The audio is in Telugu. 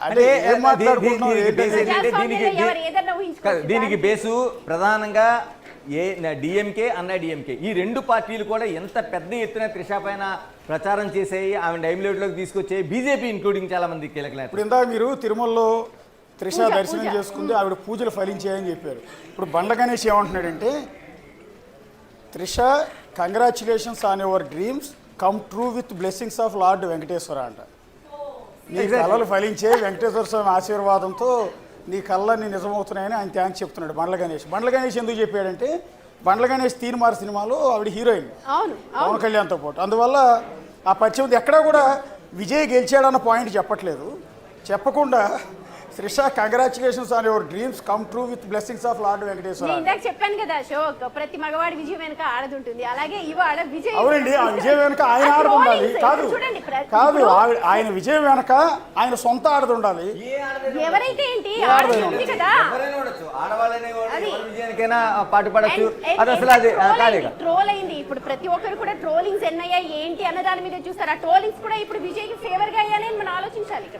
అంటే దీనికి బేసు ప్రధానంగా డిఎంకే అన్నా డిఎంకే ఈ రెండు పార్టీలు కూడా ఎంత పెద్ద ఎత్తున త్రిష పైన ప్రచారం చేసేవి ఆమె డైమ్లైట్లోకి తీసుకొచ్చే బీజేపీ ఇంక్లూడింగ్ చాలా మంది కీలక. ఇప్పుడు ఇందాక మీరు తిరుమలలో త్రిష దర్శనం చేసుకుంది, ఆవిడ పూజలు ఫలించాయని చెప్పారు. ఇప్పుడు బండ్ల గణేష్ ఏమంటున్నాడంటే, Trisha congratulations on your dreams come true with blessings of lord Venkateswara అంట. నీ కళలు ఫలించే వెంకటేశ్వర స్వామి ఆశీర్వాదంతో నీ కళ్ళని నిజమవుతున్నాయని ఆయన థ్యాంక్స్ చెప్తున్నాడు బండ్ల గణేష్. బండ్ల గణేష్ ఎందుకు చెప్పాడంటే, బండ్ల గణేష్ తీన్మార్ సినిమాలో ఆవిడ హీరోయిన్ పవన్ కళ్యాణ్తో పాటు. అందువల్ల ఆ పరిచయం ఎక్కడా కూడా విజయ్ గెలిచాడన్న పాయింట్ చెప్పట్లేదు. చెప్పకుండా Trisha congratulations on your dreams come true with blessings of lord Venkateswara. ఇందాక చెప్పాను కదా అశోక్, ప్రతి మగవాడి విజయం వెనక ఆడదుంటుంది. అలాగే ఇవాళ విజయ్, అవునండి, ఆ విజయం వెనక ఆయన ఆడదు ఉండాలి. కాదు ఆయన విజయం వెనక ఆయన సొంత ఆడదు ఉండాలి. ఎవరైతే ఏంటి కదా, ట్రోల్ అయింది. ఇప్పుడు ప్రతి ఒక్కరు కూడా ట్రోలింగ్స్ ఎన్నయ్యాయి ఏంటి అన్న దాని మీద చూస్తారు. ఆ ట్రోలింగ్స్ కూడా ఇప్పుడు విజయ్ కి ఫేవర్ గా అయ్యాయని మనం ఆలోచించాలి.